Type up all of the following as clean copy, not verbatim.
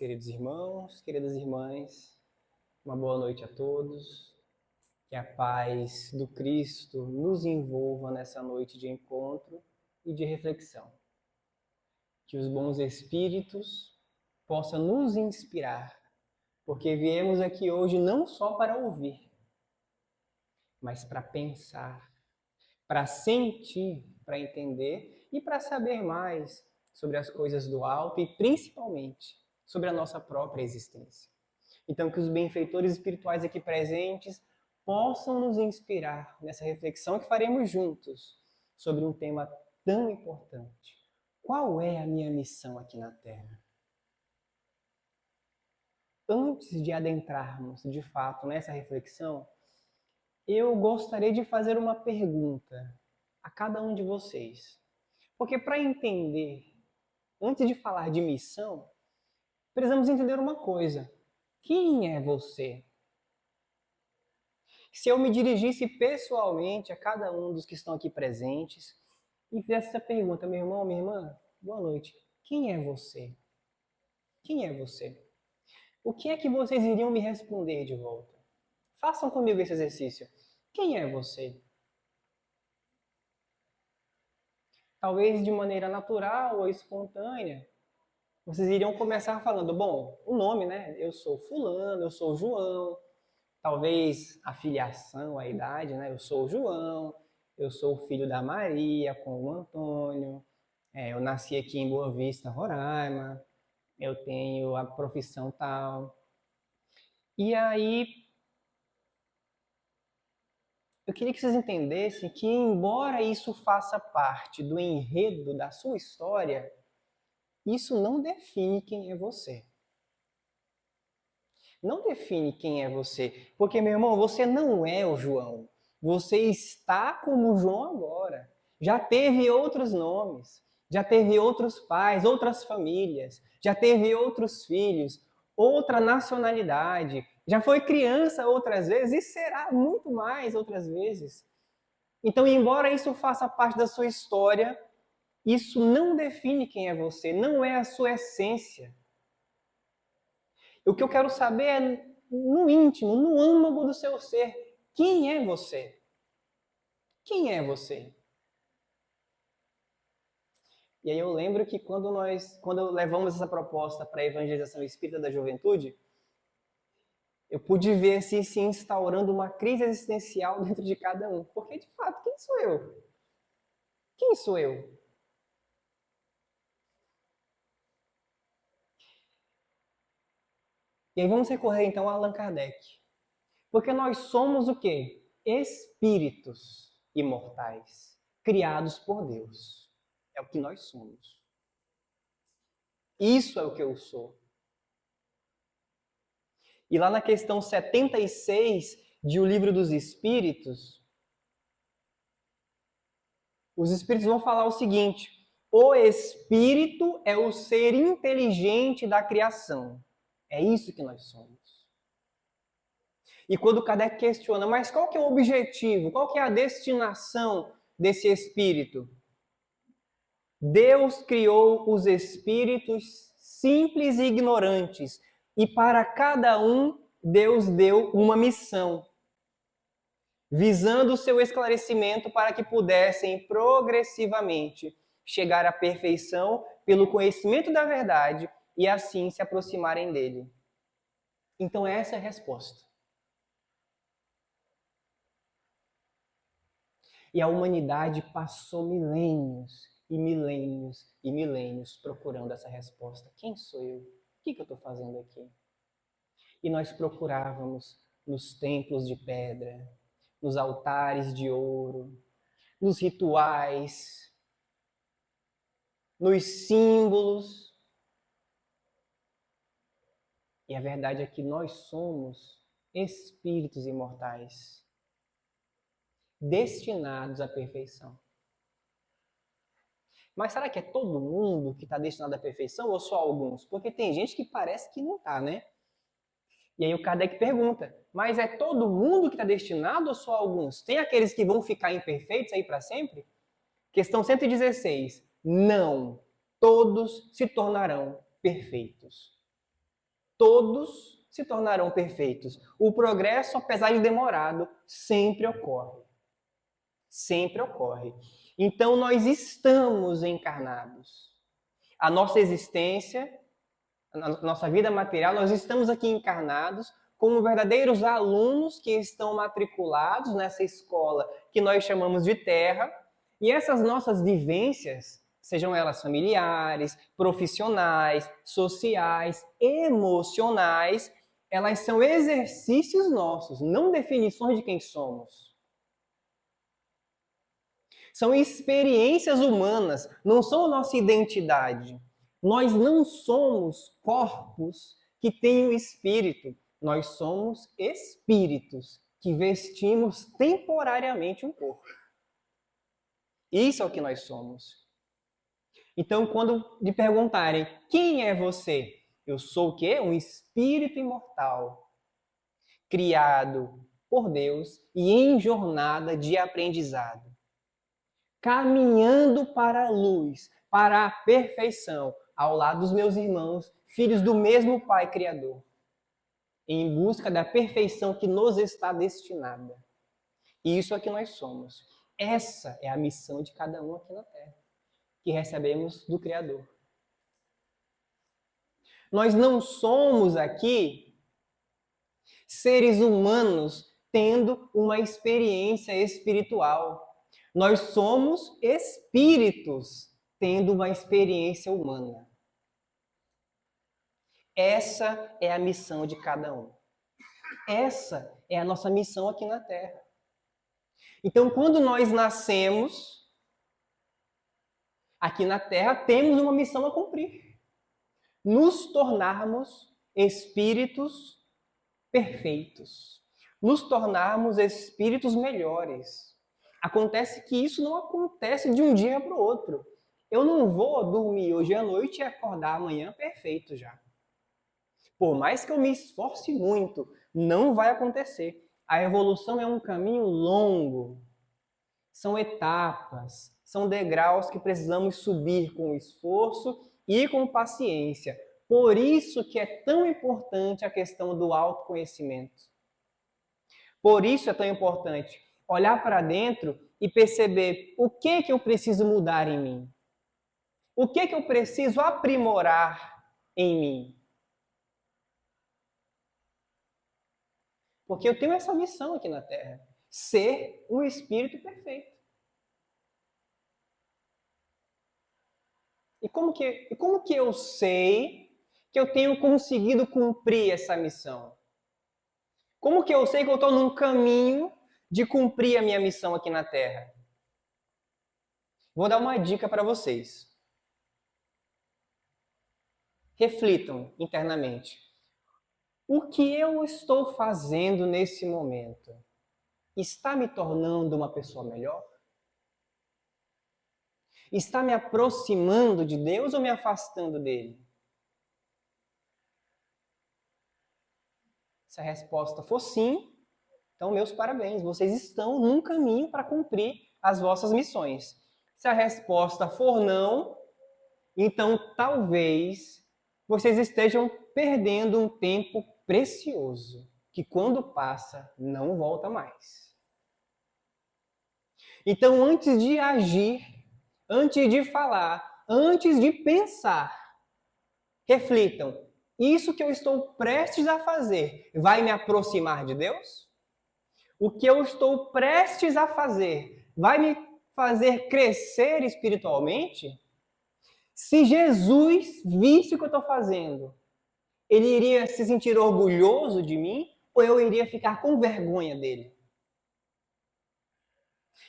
queridos irmãos, queridas irmãs, uma boa noite a todos. Que a paz do Cristo nos envolva nessa noite de encontro e de reflexão. Que os bons espíritos possam nos inspirar, porque viemos aqui hoje não só para ouvir, mas para pensar, para sentir, para entender e para saber mais sobre as coisas do alto e principalmente sobre a nossa própria existência. Então, que os benfeitores espirituais aqui presentes possam nos inspirar nessa reflexão que faremos juntos sobre um tema tão importante. Qual é a minha missão aqui na Terra? Antes de adentrarmos, de fato, nessa reflexão, eu gostaria de fazer uma pergunta a cada um de vocês. Porque para entender, antes de falar de missão, precisamos entender uma coisa. Quem é você? Se eu me dirigisse pessoalmente a cada um dos que estão aqui presentes e fizesse essa pergunta, meu irmão, minha irmã, boa noite. Quem é você? Quem é você? O que é que vocês iriam me responder de volta? Façam comigo esse exercício. Quem é você? Talvez de maneira natural ou espontânea, vocês iriam começar falando, bom, o nome, né? Eu sou fulano, eu sou João. Talvez a filiação, a idade, né? Eu sou o João, eu sou o filho da Maria com o Antônio, eu nasci aqui em Boa Vista, Roraima, eu tenho a profissão tal. E aí, eu queria que vocês entendessem que, embora isso faça parte do enredo da sua história, isso não define quem é você. Não define quem é você. Porque, meu irmão, você não é o João. Você está como o João agora. Já teve outros nomes, já teve outros pais, outras famílias, já teve outros filhos, outra nacionalidade, já foi criança outras vezes e será muito mais outras vezes. Então, embora isso faça parte da sua história, isso não define quem é você, não é a sua essência. O que eu quero saber é, no íntimo, no âmago do seu ser, quem é você? Quem é você? E aí eu lembro que quando levamos essa proposta para a evangelização espírita da juventude, eu pude ver assim, se instaurando uma crise existencial dentro de cada um. Porque, de fato, quem sou eu? Quem sou eu? E aí vamos recorrer então a Allan Kardec. Porque nós somos o quê? Espíritos imortais, criados por Deus. É o que nós somos. Isso é o que eu sou. E lá na questão 76 de O Livro dos Espíritos, os espíritos vão falar o seguinte: o espírito é o ser inteligente da criação. É isso que nós somos. E quando Kardec questiona, mas qual que é o objetivo? Qual que é a destinação desse espírito? Deus criou os espíritos simples e ignorantes, e para cada um Deus deu uma missão, visando o seu esclarecimento para que pudessem progressivamente chegar à perfeição pelo conhecimento da verdade e assim se aproximarem dele. Então essa é a resposta. E a humanidade passou milênios e milênios e milênios procurando essa resposta. Quem sou eu? O que eu estou fazendo aqui? E nós procurávamos nos templos de pedra, nos altares de ouro, nos rituais, nos símbolos. E a verdade é que nós somos espíritos imortais, destinados à perfeição. Mas será que é todo mundo que está destinado à perfeição ou só alguns? Porque tem gente que parece que não está, né? E aí o Kardec pergunta, mas é todo mundo que está destinado ou só alguns? Tem aqueles que vão ficar imperfeitos aí para sempre? Questão 116. Não, todos se tornarão perfeitos. todos se tornarão perfeitos. O progresso, apesar de demorado, sempre ocorre. Sempre ocorre. Então, nós estamos encarnados. A nossa existência, a nossa vida material, nós estamos aqui encarnados como verdadeiros alunos que estão matriculados nessa escola que nós chamamos de Terra. E essas nossas vivências, sejam elas familiares, profissionais, sociais, emocionais, elas são exercícios nossos, não definições de quem somos. São experiências humanas, não são nossa identidade. Nós não somos corpos que têm um espírito. Nós somos espíritos que vestimos temporariamente um corpo. Isso é o que nós somos. Então, quando lhe perguntarem, quem é você? Eu sou o quê? Um espírito imortal, criado por Deus e em jornada de aprendizado. Caminhando para a luz, para a perfeição, ao lado dos meus irmãos, filhos do mesmo Pai Criador, em busca da perfeição que nos está destinada. E isso é que nós somos. Essa é a missão de cada um aqui na Terra, que recebemos do Criador. Nós não somos aqui seres humanos tendo uma experiência espiritual. Nós somos espíritos tendo uma experiência humana. Essa é a missão de cada um. Essa é a nossa missão aqui na Terra. Então, quando nós nascemos aqui na Terra, temos uma missão a cumprir. Nos tornarmos espíritos perfeitos. Nos tornarmos espíritos melhores. Acontece que isso não acontece de um dia para o outro. Eu não vou dormir hoje à noite e acordar amanhã perfeito já. Por mais que eu me esforce muito, não vai acontecer. A evolução é um caminho longo. São etapas, são degraus que precisamos subir com esforço e com paciência. Por isso que é tão importante a questão do autoconhecimento. Por isso é tão importante olhar para dentro e perceber o que eu preciso mudar em mim. O que eu preciso aprimorar em mim. Porque eu tenho essa missão aqui na Terra. Ser um espírito perfeito. E como que eu sei que eu tenho conseguido cumprir essa missão? Como que eu sei que eu estou num caminho de cumprir a minha missão aqui na Terra? Vou dar uma dica para vocês. Reflitam internamente. O que eu estou fazendo nesse momento está me tornando uma pessoa melhor? Está me aproximando de Deus ou me afastando dele? Se a resposta for sim, então meus parabéns, vocês estão num caminho para cumprir as vossas missões. Se a resposta for não, então talvez vocês estejam perdendo um tempo precioso, que quando passa, não volta mais. Então, antes de agir, antes de falar, antes de pensar, reflitam. Isso que eu estou prestes a fazer vai me aproximar de Deus? O que eu estou prestes a fazer vai me fazer crescer espiritualmente? Se Jesus visse o que eu estou fazendo, ele iria se sentir orgulhoso de mim ou eu iria ficar com vergonha dele?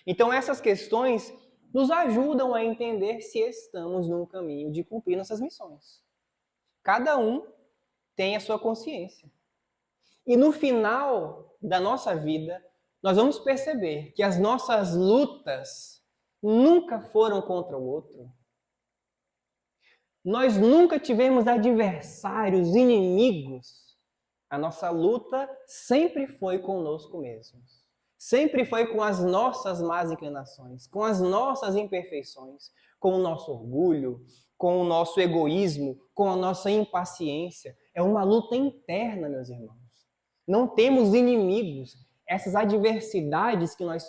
Então essas questões nos ajudam a entender se estamos num caminho de cumprir nossas missões. Cada um tem a sua consciência. E no final da nossa vida, nós vamos perceber que as nossas lutas nunca foram contra o outro. Nós nunca tivemos adversários, inimigos. A nossa luta sempre foi conosco mesmos. Sempre foi com as nossas más inclinações, com as nossas imperfeições, com o nosso orgulho, com o nosso egoísmo, com a nossa impaciência. É uma luta interna, meus irmãos. Não temos inimigos. Essas adversidades que nós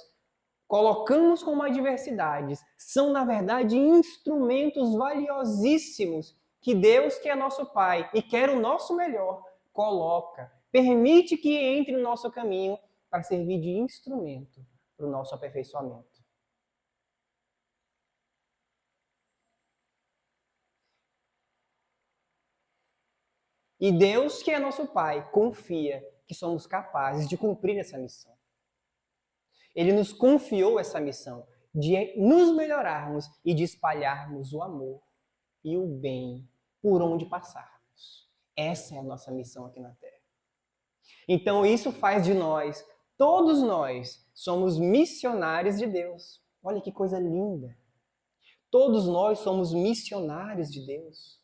colocamos como adversidades são, na verdade, instrumentos valiosíssimos que Deus, que é nosso Pai e quer o nosso melhor, coloca, permite que entre no nosso caminho para servir de instrumento para o nosso aperfeiçoamento. E Deus, que é nosso Pai, confia que somos capazes de cumprir essa missão. Ele nos confiou essa missão de nos melhorarmos e de espalharmos o amor e o bem por onde passarmos. Essa é a nossa missão aqui na Terra. Então isso faz de nós, todos nós, somos missionários de Deus. Olha que coisa linda. Todos nós somos missionários de Deus.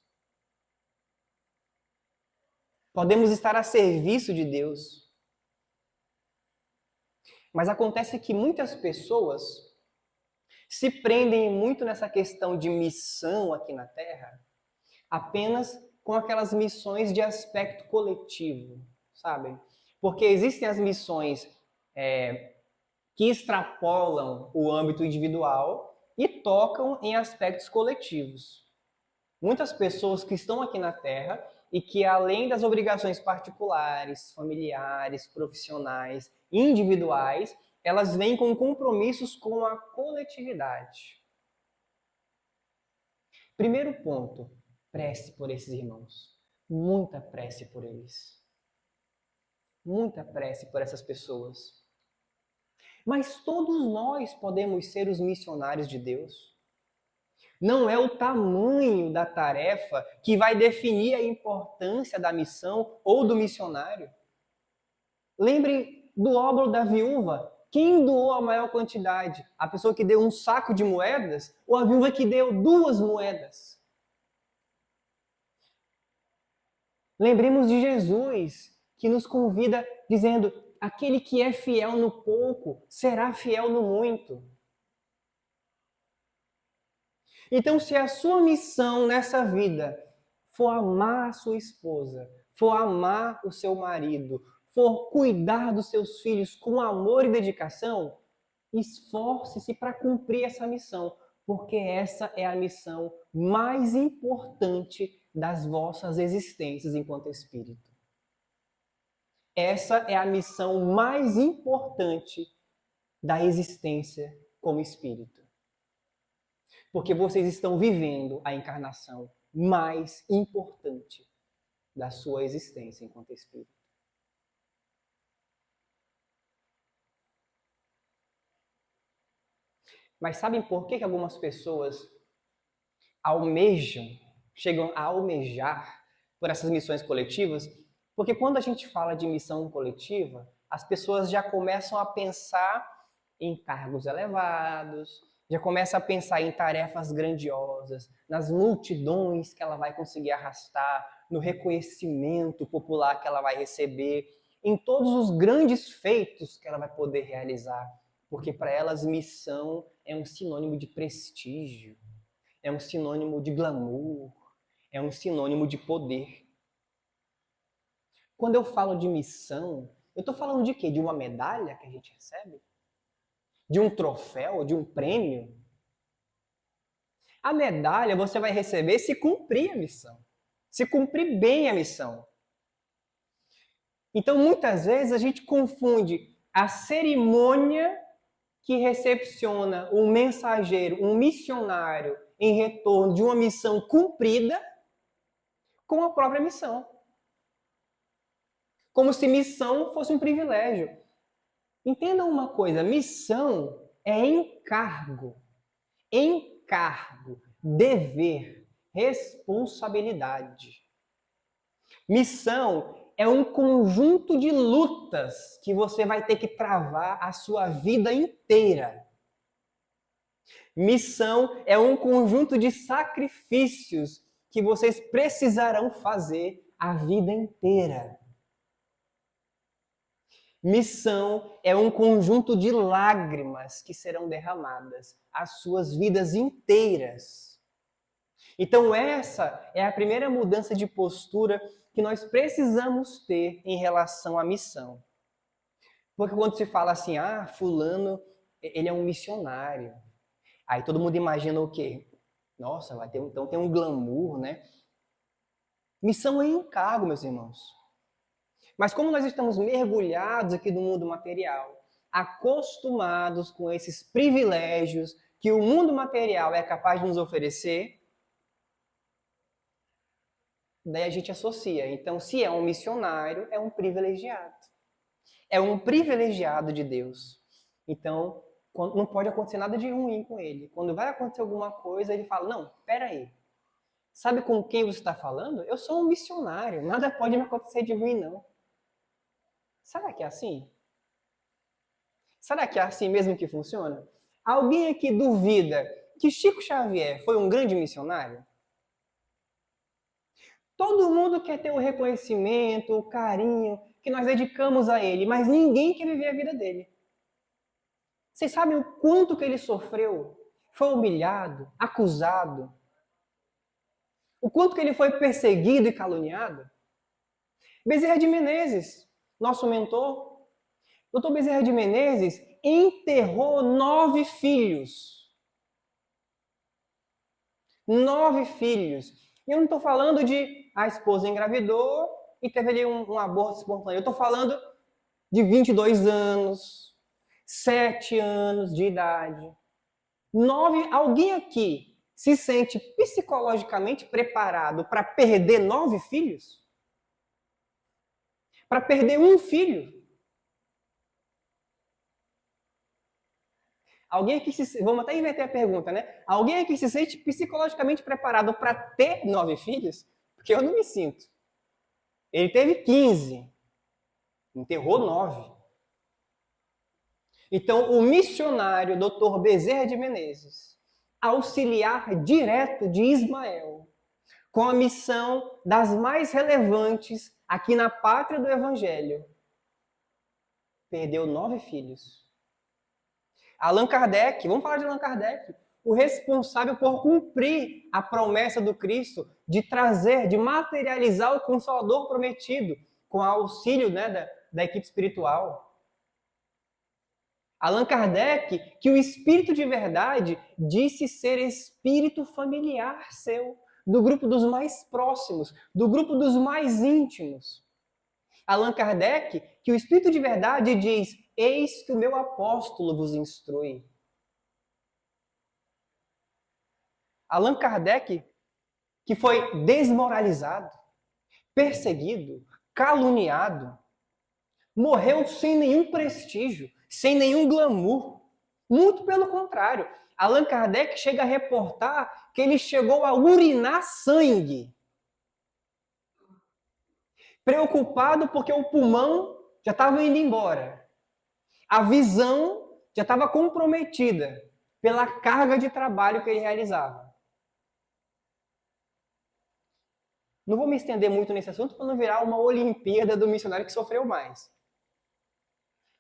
Podemos estar a serviço de Deus. Mas acontece que muitas pessoas se prendem muito nessa questão de missão aqui na Terra, apenas com aquelas missões de aspecto coletivo, sabe? Porque existem as missões que extrapolam o âmbito individual e tocam em aspectos coletivos. Muitas pessoas que estão aqui na Terra e que, além das obrigações particulares, familiares, profissionais, individuais, elas vêm com compromissos com a coletividade. Primeiro ponto, prece por esses irmãos. Muita prece por eles. Muita prece por essas pessoas. Mas todos nós podemos ser os missionários de Deus. Não é o tamanho da tarefa que vai definir a importância da missão ou do missionário. Lembre do óbolo da viúva. Quem doou a maior quantidade? A pessoa que deu um saco de moedas ou a viúva que deu 2 moedas? Lembremos de Jesus, que nos convida dizendo: aquele que é fiel no pouco será fiel no muito. Então, se a sua missão nessa vida for amar a sua esposa, for amar o seu marido, for cuidar dos seus filhos com amor e dedicação, esforce-se para cumprir essa missão, porque essa é a missão mais importante das vossas existências enquanto espírito. Essa é a missão mais importante da existência como espírito. Porque vocês estão vivendo a encarnação mais importante da sua existência enquanto espírito. Mas sabem por que algumas pessoas chegam a almejar por essas missões coletivas? Porque quando a gente fala de missão coletiva, as pessoas já começam a pensar em cargos elevados, já começam a pensar em tarefas grandiosas, nas multidões que ela vai conseguir arrastar, no reconhecimento popular que ela vai receber, em todos os grandes feitos que ela vai poder realizar. Porque para elas missão é um sinônimo de prestígio, é um sinônimo de glamour, é um sinônimo de poder. Quando eu falo de missão, eu estou falando de quê? De uma medalha que a gente recebe? De um troféu? De um prêmio? A medalha você vai receber se cumprir a missão, se cumprir bem a missão. Então, muitas vezes, a gente confunde a cerimônia que recepciona um mensageiro, um missionário, em retorno de uma missão cumprida, com a própria missão. Como se missão fosse um privilégio. Entendam uma coisa, missão é encargo, dever, responsabilidade. Missão é um conjunto de lutas que você vai ter que travar a sua vida inteira. Missão é um conjunto de sacrifícios que vocês precisarão fazer a vida inteira. Missão é um conjunto de lágrimas que serão derramadas as suas vidas inteiras. Então essa é a primeira mudança de postura que nós precisamos ter em relação à missão. Porque quando se fala assim, fulano, ele é um missionário. Aí todo mundo imagina o quê? Nossa, então tem um glamour, né? Missão é encargo, meus irmãos. Mas como nós estamos mergulhados aqui no mundo material, acostumados com esses privilégios que o mundo material é capaz de nos oferecer, daí a gente associa. Então, se é um missionário, é um privilegiado. É um privilegiado de Deus. Então, não pode acontecer nada de ruim com ele. Quando vai acontecer alguma coisa, ele fala, não, peraí. Sabe com quem você está falando? Eu sou um missionário. Nada pode me acontecer de ruim, não. Será que é assim? Será que é assim mesmo que funciona? Alguém aqui duvida que Chico Xavier foi um grande missionário? Todo mundo quer ter o reconhecimento, o carinho que nós dedicamos a ele, mas ninguém quer viver a vida dele. Vocês sabem o quanto que ele sofreu? Foi humilhado, acusado. O quanto que ele foi perseguido e caluniado? Bezerra de Menezes, nosso mentor, Dr. Bezerra de Menezes enterrou 9 filhos. 9 filhos. E eu não estou falando de a esposa engravidou e teve ali um aborto espontâneo. Eu estou falando de 22 anos, 7 anos de idade. 9, alguém aqui se sente psicologicamente preparado para perder 9 filhos? Para perder um filho? Alguém aqui vamos até inverter a pergunta, né? Alguém aqui se sente psicologicamente preparado para ter 9 filhos? Porque eu não me sinto. Ele teve 15, enterrou 9. Então, o missionário Dr. Bezerra de Menezes, auxiliar direto de Ismael, com a missão das mais relevantes aqui na pátria do Evangelho, perdeu 9 filhos. Allan Kardec, vamos falar de Allan Kardec, o responsável por cumprir a promessa do Cristo de trazer, de materializar o Consolador prometido, com auxílio, né, da equipe espiritual. Allan Kardec, que o espírito de verdade disse ser espírito familiar seu, do grupo dos mais próximos, do grupo dos mais íntimos. Allan Kardec, que o espírito de verdade diz: eis que o meu apóstolo vos instrui. Allan Kardec, que foi desmoralizado, perseguido, caluniado, morreu sem nenhum prestígio, sem nenhum glamour. Muito pelo contrário. Allan Kardec chega a reportar que ele chegou a urinar sangue. Preocupado porque o pulmão já estava indo embora. A visão já estava comprometida pela carga de trabalho que ele realizava. Não vou me estender muito nesse assunto para não virar uma Olimpíada do missionário que sofreu mais.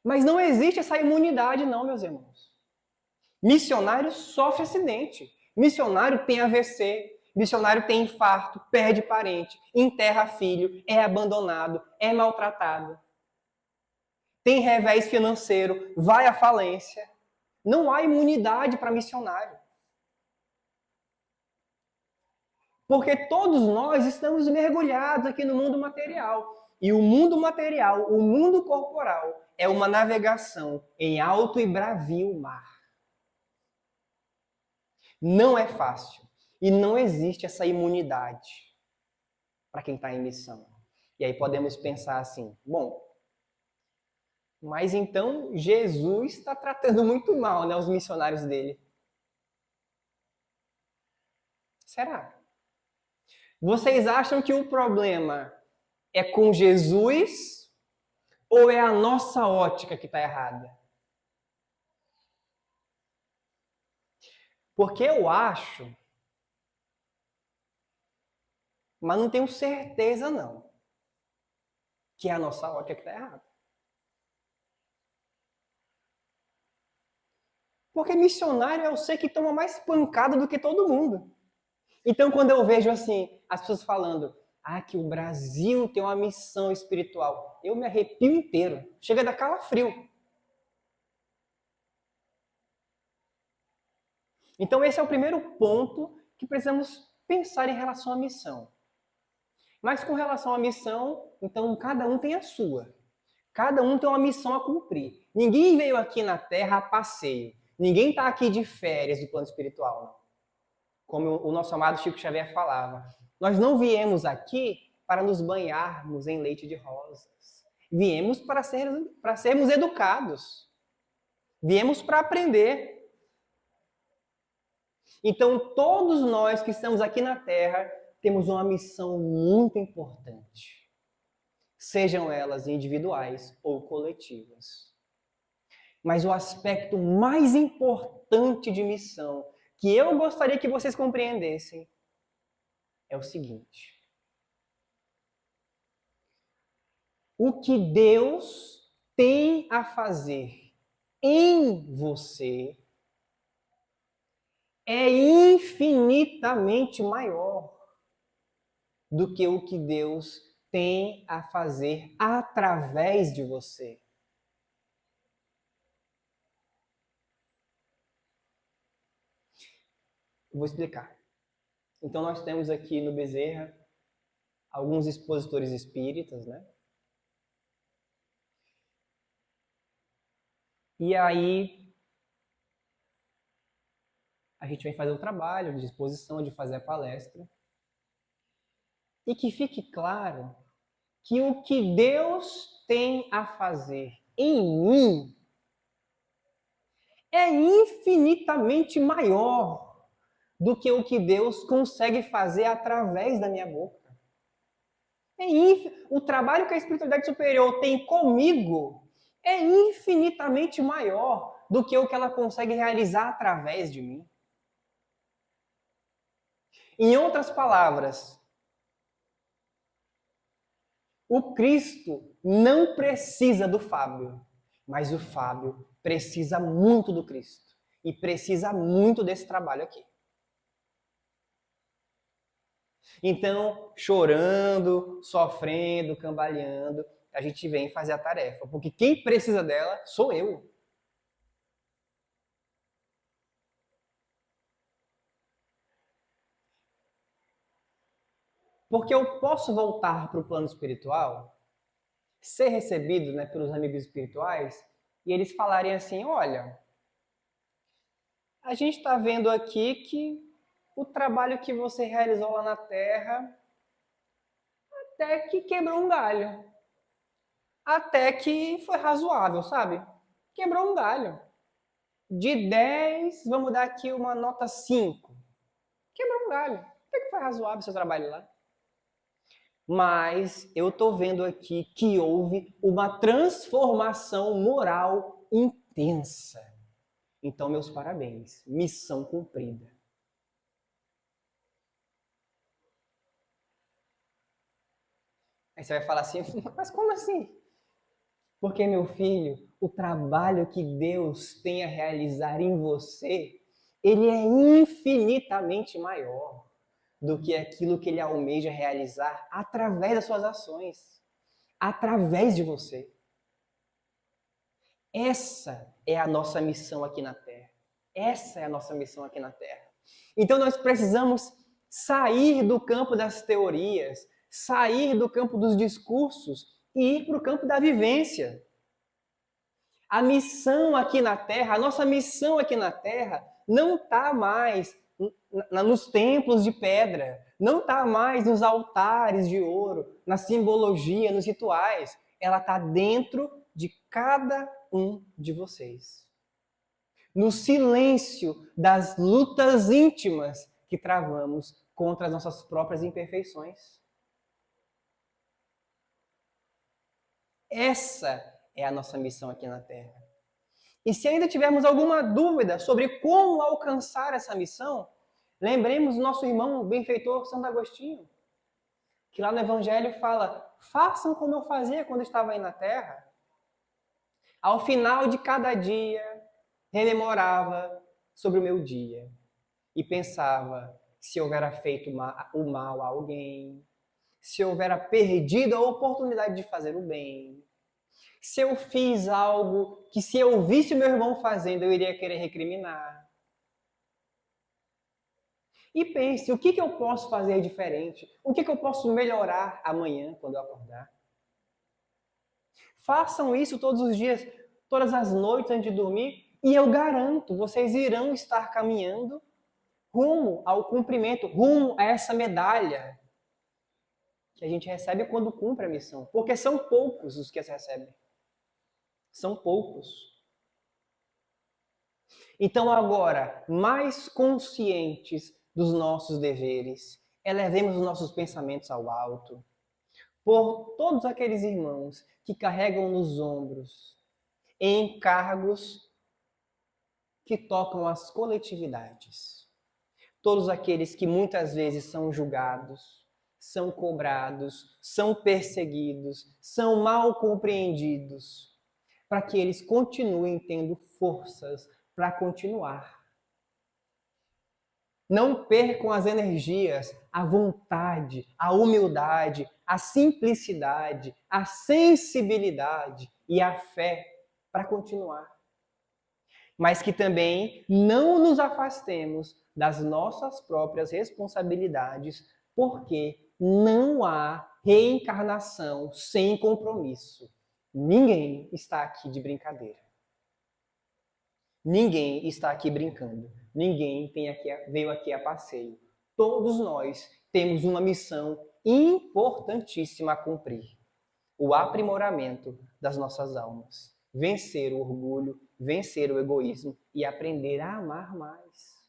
Mas não existe essa imunidade, não, meus irmãos. Missionário sofre acidente. Missionário tem AVC. Missionário tem infarto, perde parente, enterra filho, é abandonado, é maltratado. Tem revés financeiro, vai à falência. Não há imunidade para missionário. Porque todos nós estamos mergulhados aqui no mundo material. E o mundo material, o mundo corporal, é uma navegação em alto e bravio mar. Não é fácil. E não existe essa imunidade para quem está em missão. E aí podemos pensar assim, bom, mas então Jesus está tratando muito mal, né, os missionários dele. Será? Vocês acham que o problema é com Jesus ou é a nossa ótica que está errada? Porque eu acho, mas não tenho certeza não, que é a nossa ótica que está errada. Porque missionário eu sei que toma mais pancada do que todo mundo. Então, quando eu vejo assim, as pessoas falando, que o Brasil tem uma missão espiritual, eu me arrepio inteiro. Chega a dar calafrio. Então, esse é o primeiro ponto que precisamos pensar em relação à missão. Mas com relação à missão, então cada um tem a sua. Cada um tem uma missão a cumprir. Ninguém veio aqui na Terra a passeio. Ninguém está aqui de férias do plano espiritual. Não. Como o nosso amado Chico Xavier falava. Nós não viemos aqui para nos banharmos em leite de rosas. Viemos para sermos educados. Viemos para aprender. Então, todos nós que estamos aqui na Terra temos uma missão muito importante. Sejam elas individuais ou coletivas. Mas o aspecto mais importante de missão que eu gostaria que vocês compreendessem é o seguinte: o que Deus tem a fazer em você é infinitamente maior do que o que Deus tem a fazer através de você. Vou explicar. Então, nós temos aqui no Bezerra alguns expositores espíritas, né? E aí, a gente vem fazer o trabalho de exposição, de fazer a palestra. E que fique claro que o que Deus tem a fazer em mim é infinitamente maior do que o que Deus consegue fazer através da minha boca. O trabalho que a espiritualidade superior tem comigo é infinitamente maior do que o que ela consegue realizar através de mim. Em outras palavras, o Cristo não precisa do Fábio, mas o Fábio precisa muito do Cristo e precisa muito desse trabalho aqui. Então, chorando, sofrendo, cambaleando, a gente vem fazer a tarefa, porque quem precisa dela sou eu. Porque eu posso voltar para o plano espiritual, ser recebido, né, pelos amigos espirituais, e eles falarem assim: olha, a gente está vendo aqui que o trabalho que você realizou lá na Terra até que quebrou um galho. Até que foi razoável, sabe? Quebrou um galho. De 10, vamos dar aqui uma nota 5. Quebrou um galho. Até que foi razoável o seu trabalho lá. Mas eu estou vendo aqui que houve uma transformação moral intensa. Então, meus parabéns. Missão cumprida. Aí você vai falar assim, mas como assim? Porque, meu filho, o trabalho que Deus tem a realizar em você, ele é infinitamente maior do que aquilo que ele almeja realizar através das suas ações, através de você. Essa é a nossa missão aqui na Terra. Essa é a nossa missão aqui na Terra. Então nós precisamos sair do campo das teorias, sair do campo dos discursos e ir para o campo da vivência. A missão aqui na Terra, a nossa missão aqui na Terra, não está mais nos templos de pedra, não está mais nos altares de ouro, na simbologia, nos rituais. Ela está dentro de cada um de vocês. No silêncio das lutas íntimas que travamos contra as nossas próprias imperfeições. Essa é a nossa missão aqui na Terra. E se ainda tivermos alguma dúvida sobre como alcançar essa missão, lembremos do nosso irmão benfeitor Santo Agostinho, que lá no Evangelho fala: façam como eu fazia quando estava aí na Terra. Ao final de cada dia, rememorava sobre o meu dia e pensava: se houvera feito o mal a alguém, se houvera perdido a oportunidade de fazer o bem, se eu fiz algo que, se eu visse o meu irmão fazendo, eu iria querer recriminar. E pense, o que eu posso fazer diferente? O que eu posso melhorar amanhã, quando eu acordar? Façam isso todos os dias, todas as noites antes de dormir, e eu garanto, vocês irão estar caminhando rumo ao cumprimento, rumo a essa medalha que a gente recebe quando cumpre a missão. Porque são poucos os que as recebem. São poucos. Então agora, mais conscientes dos nossos deveres, elevemos os nossos pensamentos ao alto, por todos aqueles irmãos que carregam nos ombros encargos que tocam as coletividades. Todos aqueles que muitas vezes são julgados, são cobrados, são perseguidos, são mal compreendidos, para que eles continuem tendo forças para continuar. Não percam as energias, a vontade, a humildade, a simplicidade, a sensibilidade e a fé para continuar. Mas que também não nos afastemos das nossas próprias responsabilidades, porque não há reencarnação sem compromisso. Ninguém está aqui de brincadeira. Ninguém está aqui brincando. Ninguém veio aqui a passeio. Todos nós temos uma missão importantíssima a cumprir: o aprimoramento das nossas almas. Vencer o orgulho, vencer o egoísmo e aprender a amar mais.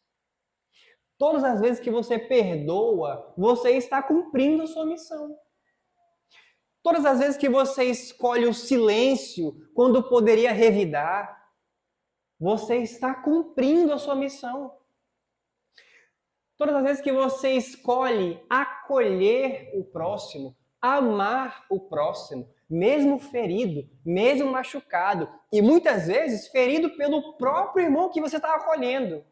Todas as vezes que você perdoa, você está cumprindo a sua missão. Todas as vezes que você escolhe o silêncio quando poderia revidar, você está cumprindo a sua missão. Todas as vezes que você escolhe acolher o próximo, amar o próximo, mesmo ferido, mesmo machucado, e muitas vezes ferido pelo próprio irmão que você está acolhendo,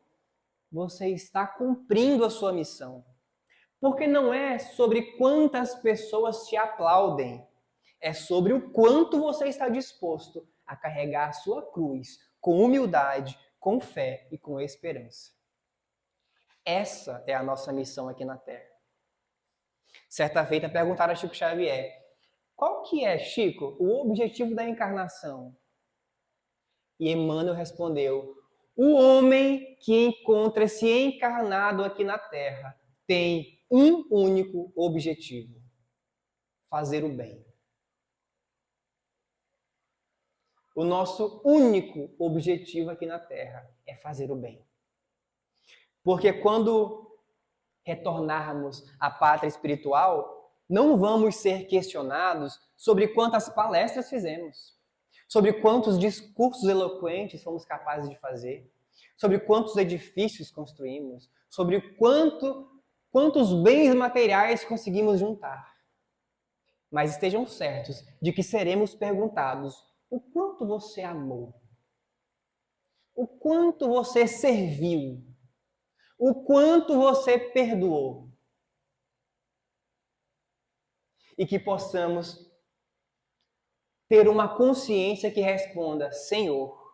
você está cumprindo a sua missão. Porque não é sobre quantas pessoas te aplaudem, é sobre o quanto você está disposto a carregar a sua cruz com humildade, com fé e com esperança. Essa é a nossa missão aqui na Terra. Certa feita perguntaram a Chico Xavier: qual que é, Chico, o objetivo da encarnação? E Emmanuel respondeu: o homem que encontra-se encarnado aqui na Terra tem um único objetivo: fazer o bem. O nosso único objetivo aqui na Terra é fazer o bem. Porque quando retornarmos à pátria espiritual, não vamos ser questionados sobre quantas palestras fizemos, sobre quantos discursos eloquentes fomos capazes de fazer, sobre quantos edifícios construímos, sobre quantos bens materiais conseguimos juntar. Mas estejam certos de que seremos perguntados: o quanto você amou? O quanto você serviu? O quanto você perdoou? E que possamos ter uma consciência que responda: Senhor,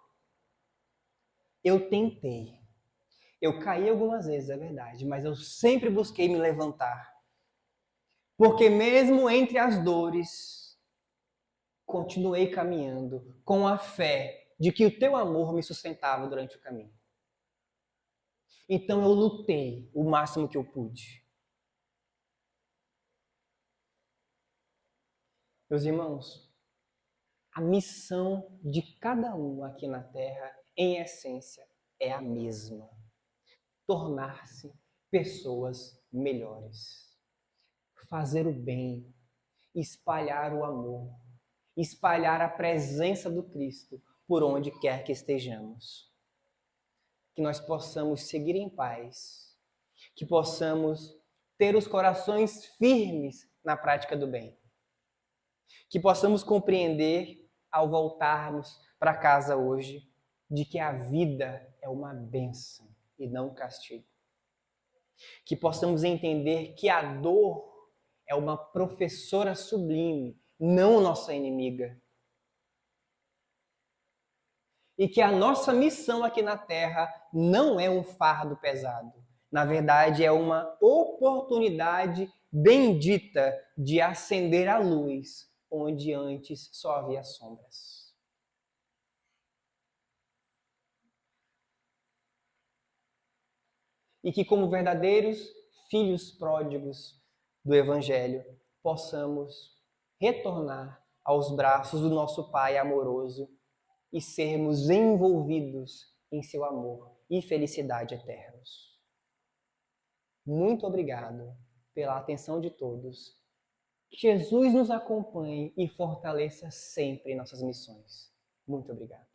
eu tentei. Eu caí algumas vezes, é verdade, mas eu sempre busquei me levantar. Porque mesmo entre as dores, continuei caminhando com a fé de que o teu amor me sustentava durante o caminho. Então eu lutei o máximo que eu pude. Meus irmãos, a missão de cada um aqui na Terra, em essência, é a mesma: tornar-se pessoas melhores. Fazer o bem, espalhar o amor, espalhar a presença do Cristo por onde quer que estejamos. Que nós possamos seguir em paz, que possamos ter os corações firmes na prática do bem, que possamos compreender, ao voltarmos para casa hoje, de que a vida é uma bênção e não um castigo. Que possamos entender que a dor é uma professora sublime, não nossa inimiga. E que a nossa missão aqui na Terra não é um fardo pesado. Na verdade, é uma oportunidade bendita de acender a luz onde antes só havia sombras. E que, como verdadeiros filhos pródigos do Evangelho, possamos retornar aos braços do nosso Pai amoroso e sermos envolvidos em seu amor e felicidade eternos. Muito obrigado pela atenção de todos. Que Jesus nos acompanhe e fortaleça sempre em nossas missões. Muito obrigado.